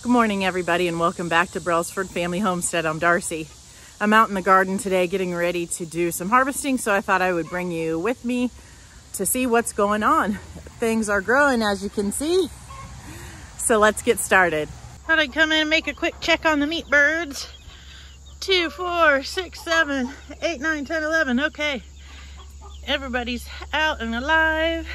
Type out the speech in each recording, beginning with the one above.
Good morning, everybody, and welcome back to Brelsford Family Homestead. I'm Darcy. I'm out in the garden today getting ready to do some harvesting, so I thought I would bring you with me to see what's going on. Things are growing, as you can see, so let's get started. Thought I'd come in and make a quick check on the meat birds. 2, 4, 6, 7, 8, 9, 10, 11. Okay, everybody's out and alive.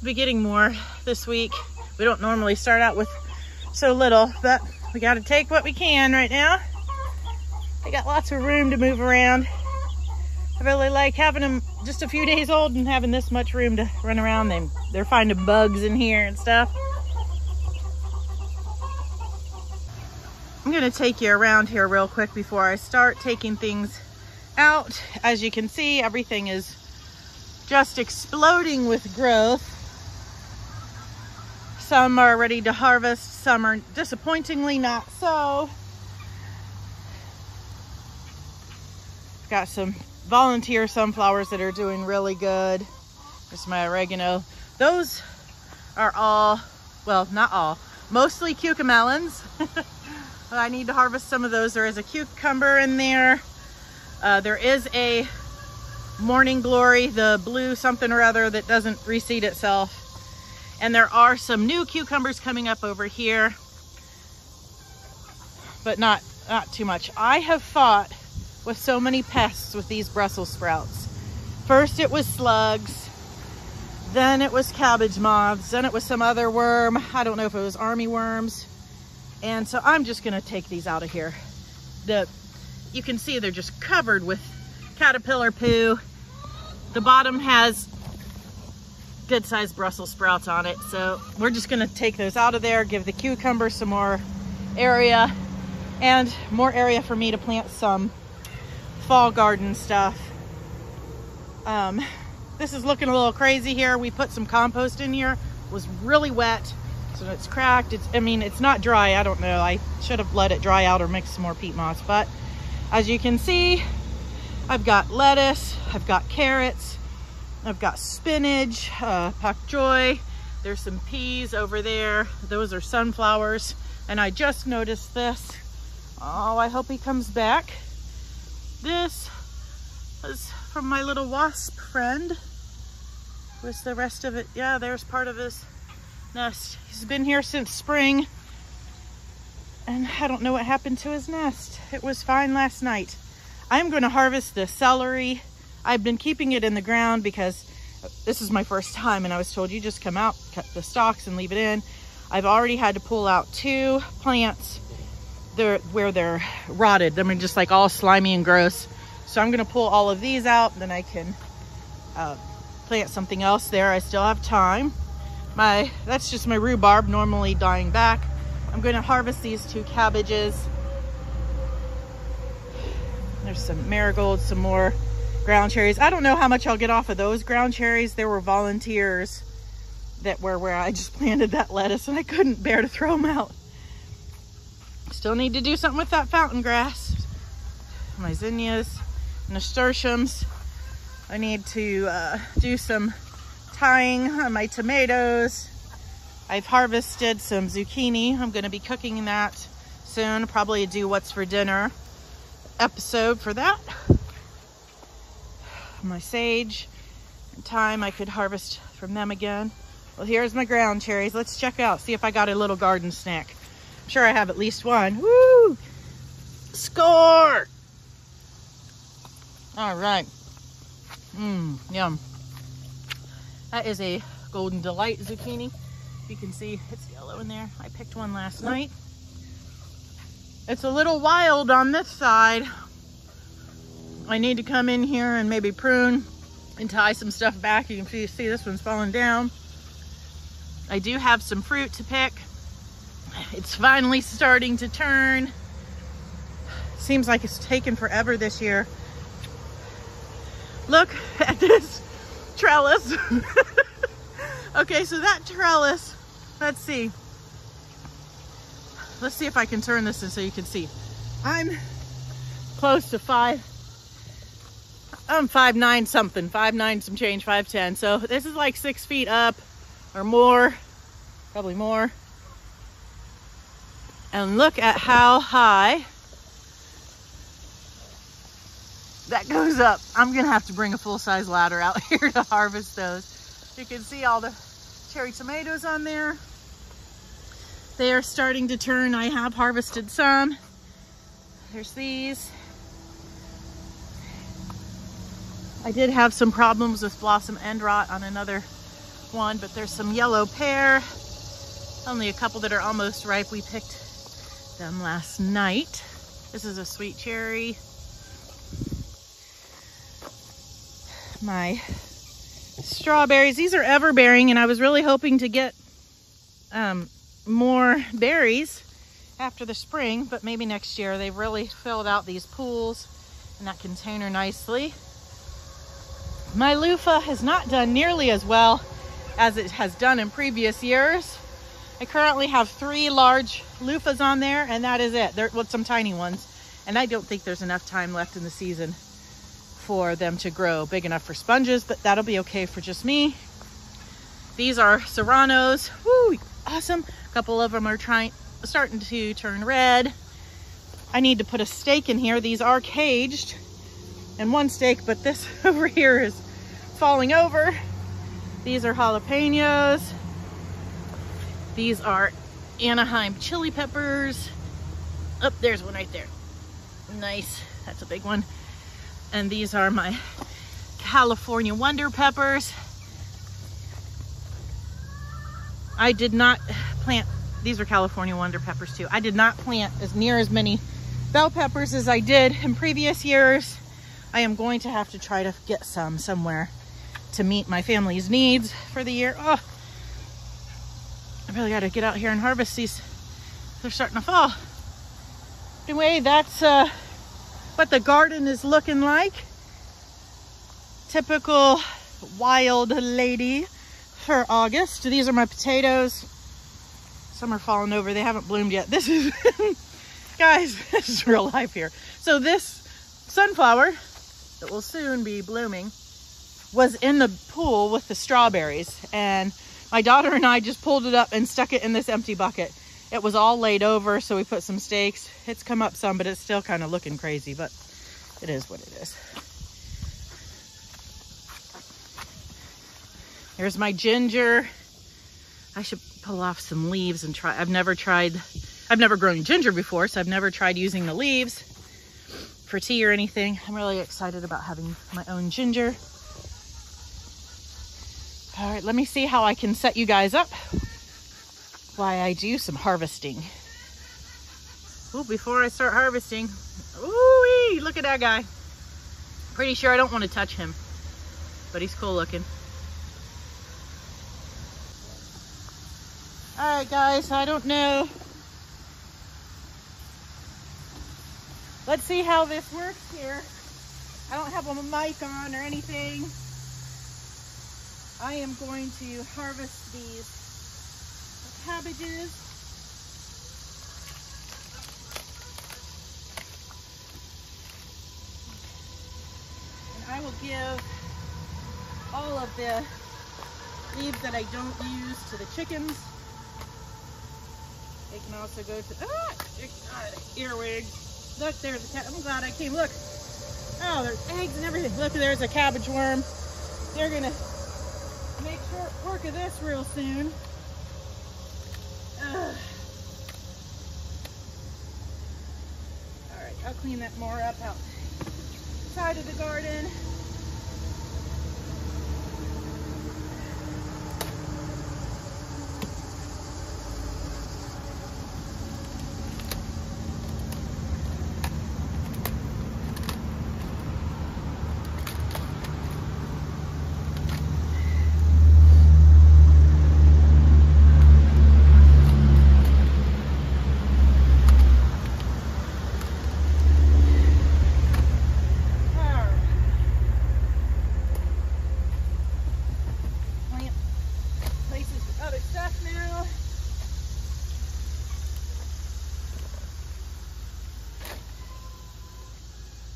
We'll be getting more this week. We don't normally start out with so little, but we got to take what we can right now. They got lots of room to move around. I really like having them just a few days old and having this much room to run around. They're finding bugs in here and stuff. I'm gonna take you around here real quick before I start taking things out. As you can see, everything is just exploding with growth. Some are ready to harvest, some are disappointingly not so. Got some volunteer sunflowers that are doing really good. There's my oregano. Those are all, well, not all, mostly cucamelons. I need to harvest some of those. There is a cucumber in there. There is a morning glory, the blue something or other that doesn't reseed itself. And there are some new cucumbers coming up over here, but not too much. I have fought with so many pests with these Brussels sprouts. First it was slugs, then it was cabbage moths, then it was some other worm. I don't know if it was army worms. And so I'm just gonna take these out of here. You can see they're just covered with caterpillar poo. The bottom has good sized Brussels sprouts on it. So we're just gonna take those out of there, give the cucumber some more area and more area for me to plant some fall garden stuff. This is looking a little crazy here. We put some compost in here. It was really wet, so it's cracked. It's not dry. I don't know. I should have let it dry out or mix some more peat moss. But as you can see, I've got lettuce, I've got carrots, I've got spinach, pak choy. There's some peas over there. Those are sunflowers. And I just noticed this. Oh, I hope he comes back. This was from my little wasp friend. Where's the rest of it? Yeah, there's part of his nest. He's been here since spring. And I don't know what happened to his nest. It was fine last night. I'm going to harvest the celery. I've been keeping it in the ground because this is my first time, and I was told you just come out, cut the stalks and leave it in. I've already had to pull out 2 plants where they're rotted. They're just like all slimy and gross. So I'm gonna pull all of these out, then I can plant something else there. I still have time. That's just my rhubarb, normally dying back. I'm gonna harvest these 2 cabbages. There's some marigolds, some more ground cherries. I don't know how much I'll get off of those ground cherries. There were volunteers that were where I just planted that lettuce and I couldn't bear to throw them out. Still need to do something with that fountain grass. My zinnias, nasturtiums. I need to do some tying on my tomatoes. I've harvested some zucchini. I'm going to be cooking that soon. Probably do what's for dinner episode for that. My sage and thyme, I could harvest from them again. Well, here's my ground cherries. Let's check out, see if I got a little garden snack. I'm sure I have at least one. Woo! Score! All right. Yum. That is a Golden Delight zucchini. You can see it's yellow in there. I picked one last night. It's a little wild on this side. I need to come in here and maybe prune and tie some stuff back. You can see this one's falling down. I do have some fruit to pick. It's finally starting to turn. Seems like it's taken forever this year. Look at this trellis. Okay, so that trellis, let's see. Let's see if I can turn this in so you can see. I'm close to 5'9" something, 5'9" some change, 5'10". So this is like 6 feet up or more, probably more. And look at how high that goes up. I'm gonna have to bring a full-size ladder out here to harvest those. You can see all the cherry tomatoes on there. They are starting to turn. I have harvested some. There's these. I did have some problems with blossom end rot on another one, but there's some yellow pear. Only a couple that are almost ripe. We picked them last night. This is a sweet cherry. My strawberries, these are ever bearing, and I was really hoping to get more berries after the spring, but maybe next year. They've really filled out these pools in that container nicely. My loofah has not done nearly as well as it has done in previous years. I currently have 3 large loofahs on there, and that is it. There with some tiny ones, and I don't think there's enough time left in the season for them to grow big enough for sponges, but that'll be okay for just me. These are serranos. Woo, awesome. A couple of them are starting to turn red. I need to put a stake in here. These are caged, and one stake, but this over here is falling over. These are jalapenos. These are Anaheim chili peppers. Oh, there's one right there. Nice, that's a big one. And these are my California Wonder peppers. I did not plant, these are California Wonder peppers too. I did not plant as many bell peppers as I did in previous years. I am going to have to try to get some somewhere to meet my family's needs for the year. Oh, I really got to get out here and harvest these. They're starting to fall. Anyway, that's what the garden is looking like. Typical wild lady for August. These are my potatoes. Some are falling over. They haven't bloomed yet. This is, guys, this is real life here. So this sunflower that will soon be blooming was in the pool with the strawberries, and my daughter and I just pulled it up and stuck it in this empty bucket. It was all laid over, so we put some stakes. It's come up some, but it's still kind of looking crazy, but it is what it is. Here's my ginger. I should pull off some leaves and try. I've never grown ginger before, so I've never tried using the leaves for tea or anything. I'm really excited about having my own ginger. All right, let me see how I can set you guys up while I do some harvesting. Oh, before I start harvesting, ooh, look at that guy. Pretty sure I don't want to touch him, but he's cool looking. All right, guys, I don't know. Let's see how this works here. I don't have a mic on or anything. I am going to harvest these cabbages. And I will give all of the leaves that I don't use to the chickens. They can also go to, earwig. Look, there's a cat. I'm glad I came. Look. Oh, there's eggs and everything. Look, there's a cabbage worm. They're gonna make short work of this real soon. All right, I'll clean that more up outside of the garden.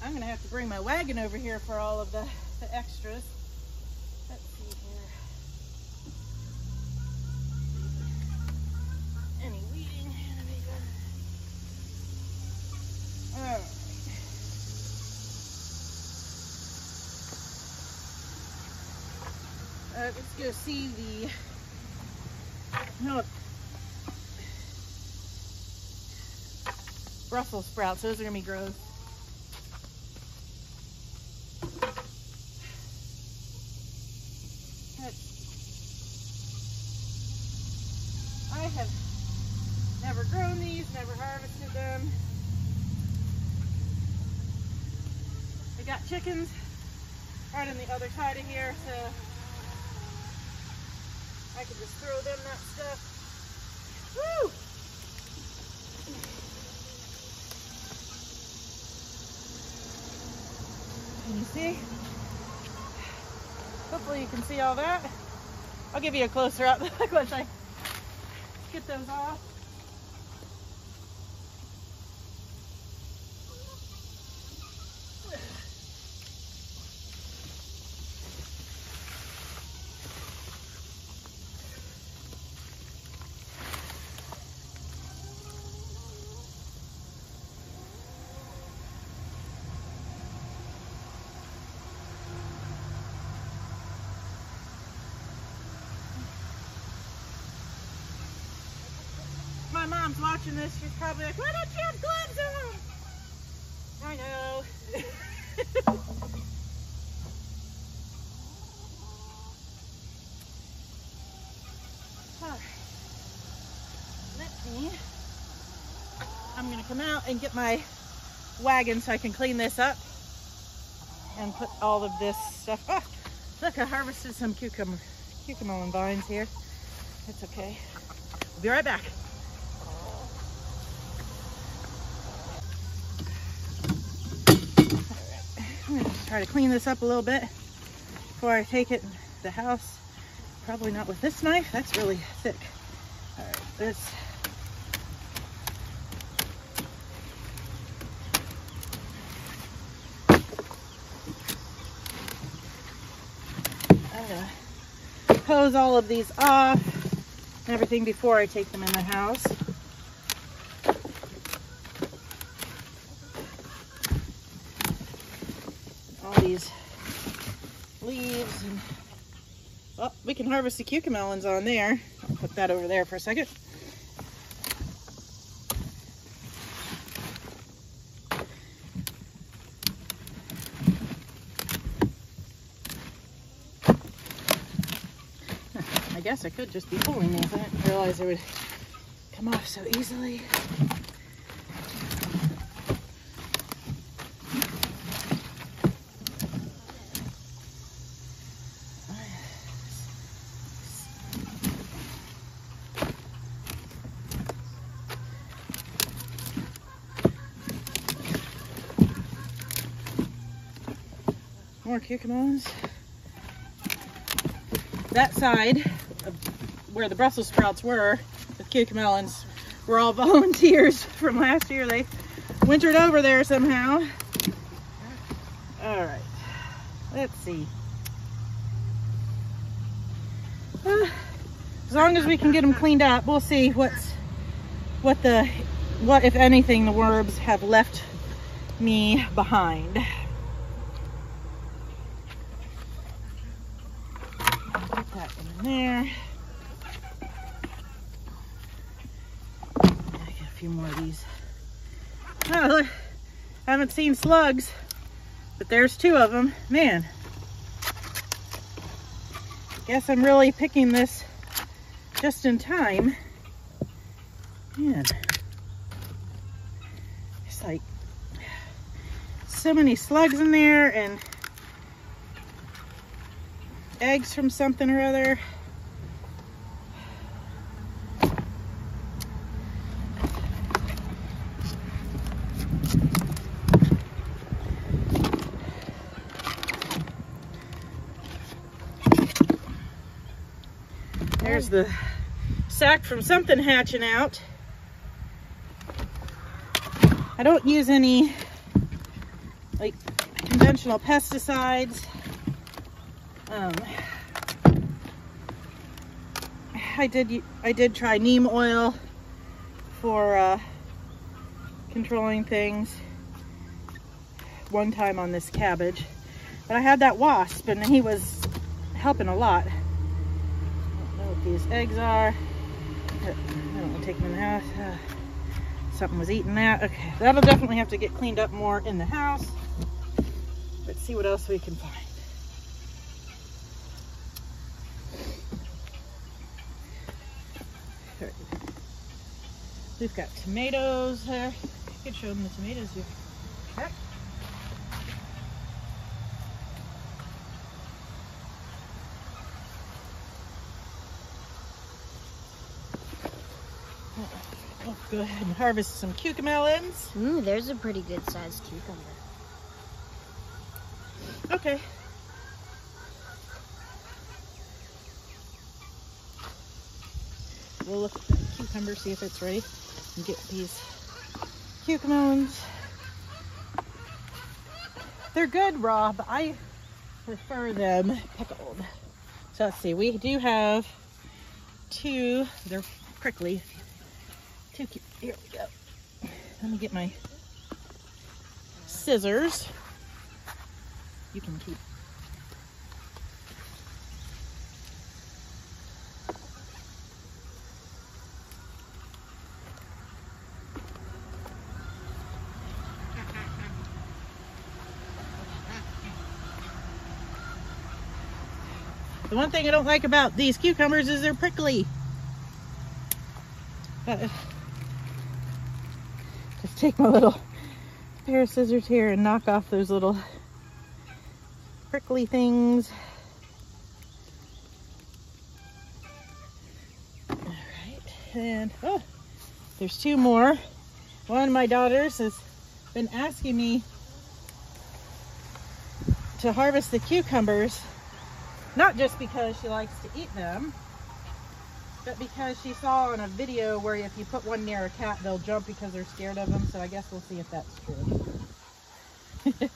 I'm gonna have to bring my wagon over here for all of the extras. Let's see here. Any weeding? Alright. Let's go see the Brussels sprouts. Those are gonna be gross. I have never grown these, never harvested them. I got chickens right on the other side of here, so I could just throw them that stuff. Woo! Can you see? Hopefully you can see all that. I'll give you a closer up once I get those off. My mom's watching this, she's probably like, why don't you have gloves on? I know. Alright. I'm gonna come out and get my wagon so I can clean this up and put all of this stuff. Oh, look, I harvested some cucumber vines here. It's okay. I'll be right back. I'm going to try to clean this up a little bit before I take it to the house. Probably not with this knife. That's really thick. All right, let's... I'm going to hose all of these off and everything before I take them in the house. These leaves and well, we can harvest the cucamelons on there. I'll put that over there for a second. I guess I could just be pulling these. I didn't realize they would come off so easily. More cucamelons. That side of where the Brussels sprouts were, the cucamelons were all volunteers from last year. They wintered over there somehow. All right, let's see. As long as we can get them cleaned up, we'll see what if anything the worms have left me behind. There. I get a few more of these. Oh, look. I haven't seen slugs, but there's two of them. Man. Guess I'm really picking this just in time. Man. It's like so many slugs in there and eggs from something or other. There's the sack from something hatching out. I don't use any like conventional pesticides. I did try neem oil for controlling things. one time on this cabbage. But I had that wasp and he was helping a lot. I don't know what these eggs are. I don't want to take them in the house. Something was eating that. Okay, that'll definitely have to get cleaned up more in the house. Let's see what else we can find. We've got tomatoes there. I could show them the tomatoes here. Okay. I'll go ahead and harvest some cucamelons. Ooh, there's a pretty good sized cucumber. Okay. We'll look at the cucumber, see if it's ready, and get these cucamelons. They're good raw, but I prefer them pickled. So let's see, we do have two, they're prickly. Two cute, here we go. Let me get my scissors. You can keep. The one thing I don't like about these cucumbers is they're prickly. Just take my little pair of scissors here and knock off those little prickly things. All right, and oh, there's two more. One of my daughters has been asking me to harvest the cucumbers, not just because she likes to eat them, but because she saw in a video where if you put one near a cat, they'll jump because they're scared of them. So I guess we'll see if that's true. I think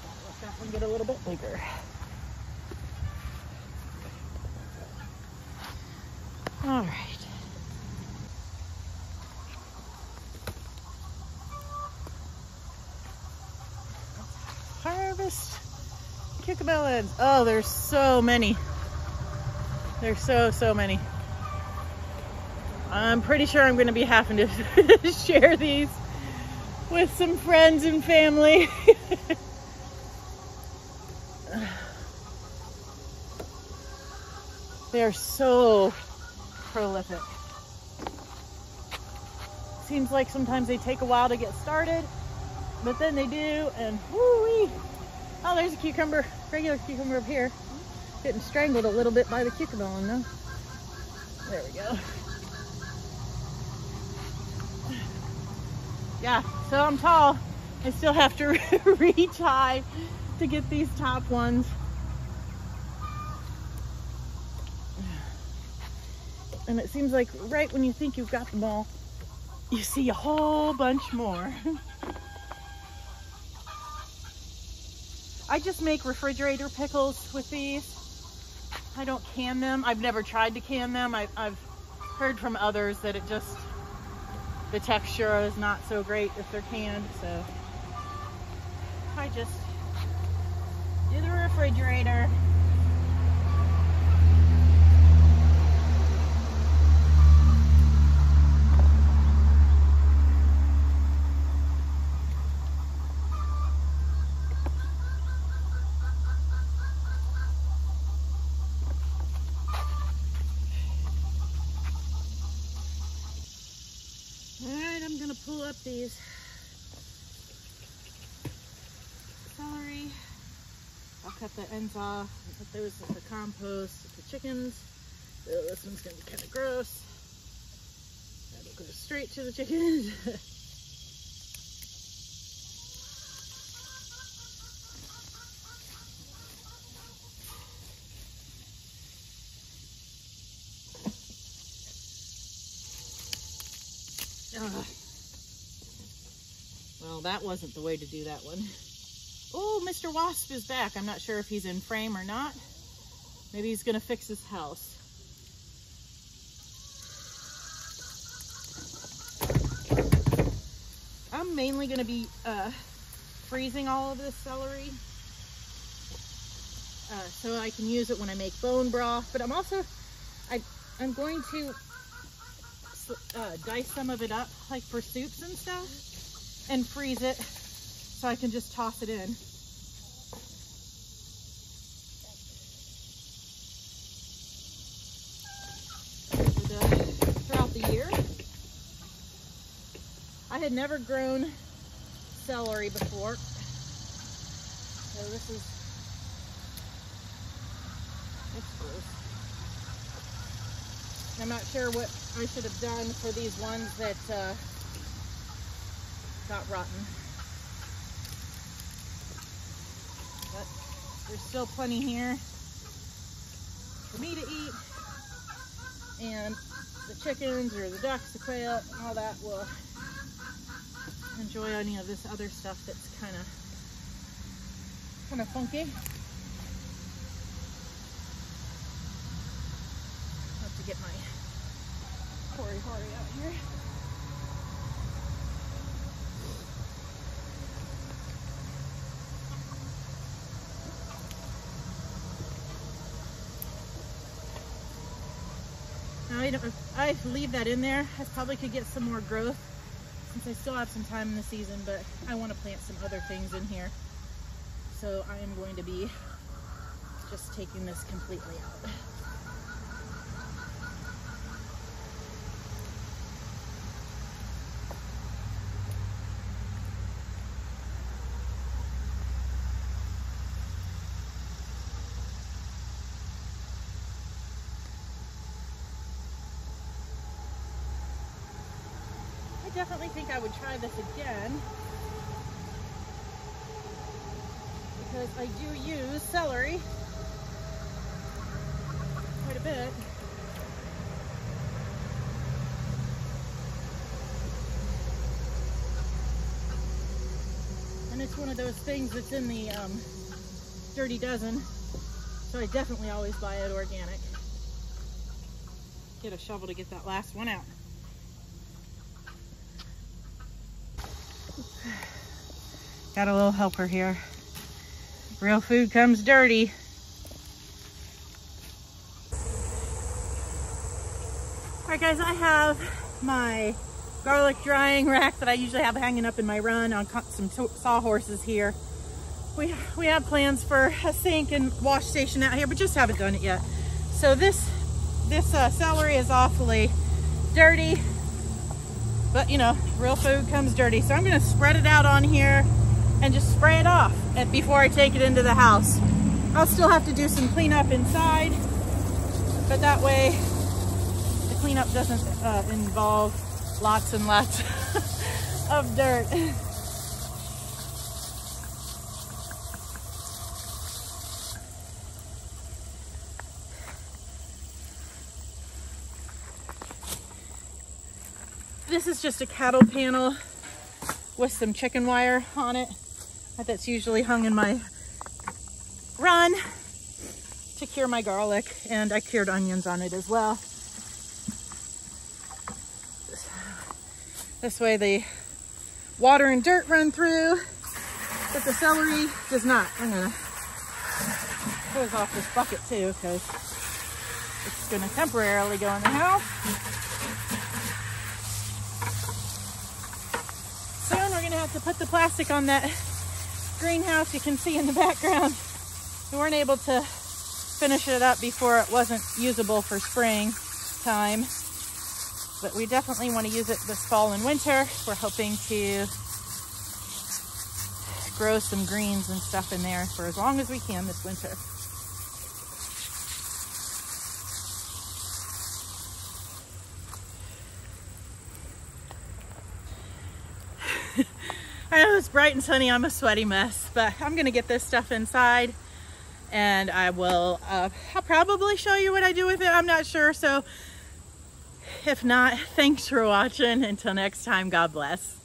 I'll let that one get a little bit bigger. All right. Harvest cucamelons. Oh, there's so many. There's so many. I'm pretty sure I'm going to be having to share these with some friends and family. They're so prolific. Seems like sometimes they take a while to get started, but then they do, and whoo-wee. Oh, there's a cucumber, regular cucumber up here. Getting strangled a little bit by the cucamelon though. There we go. Yeah, so I'm tall. I still have to reach high to get these top ones. And it seems like right when you think you've got them all, you see a whole bunch more. I just make refrigerator pickles with these. I don't can them. I've never tried to can them. I've heard from others that it just, the texture is not so great if they're canned, so I just do the refrigerator. I'm gonna pull up these celery. I'll cut the ends off and put those in the compost with the chickens. Oh, this one's gonna be kind of gross. That'll go straight to the chickens. Well, that wasn't the way to do that one. Oh, Mr. Wasp is back. I'm not sure if he's in frame or not. Maybe he's gonna fix his house. I'm mainly going to be freezing all of this celery so I can use it when I make bone broth. But I'm also, I'm going to dice some of it up like for soups and stuff and freeze it so I can just toss it in. Throughout the year. I had never grown celery before, so this is, it's gross. I'm not sure what I should have done for these ones that got rotten, but there's still plenty here for me to eat, and the chickens or the ducks, the quail, all that will enjoy any of this other stuff that's kind of funky. Have to get my Hori out here. Now I leave that in there. I probably could get some more growth since I still have some time in the season, but I want to plant some other things in here. So I am going to be just taking this completely out. I definitely think I would try this again because I do use celery quite a bit. And it's one of those things that's in the Dirty Dozen, so I definitely always buy it organic. Get a shovel to get that last one out. Got a little helper here. Real food comes dirty. Alright guys, I have my garlic drying rack that I usually have hanging up in my run on some sawhorses here. We have plans for a sink and wash station out here, but just haven't done it yet. So this celery is awfully dirty, but you know, real food comes dirty. So I'm gonna spread it out on here and just spray it off before I take it into the house. I'll still have to do some cleanup inside, but that way the cleanup doesn't involve lots and lots of dirt. This is just a cattle panel with some chicken wire on it that's usually hung in my run to cure my garlic, and I cured onions on it as well. This way the water and dirt run through, but the celery does not. I'm gonna close off this bucket too because it's gonna temporarily go in the house. Soon we're gonna have to put the plastic on that greenhouse you can see in the background. We weren't able to finish it up before it wasn't usable for spring time, but we definitely want to use it this fall and winter. We're hoping to grow some greens and stuff in there for as long as we can this winter. I know it's bright and sunny. I'm a sweaty mess, but I'm gonna get this stuff inside, and I'll probably show you what I do with it. I'm not sure, so if not, thanks for watching. Until next time, God bless.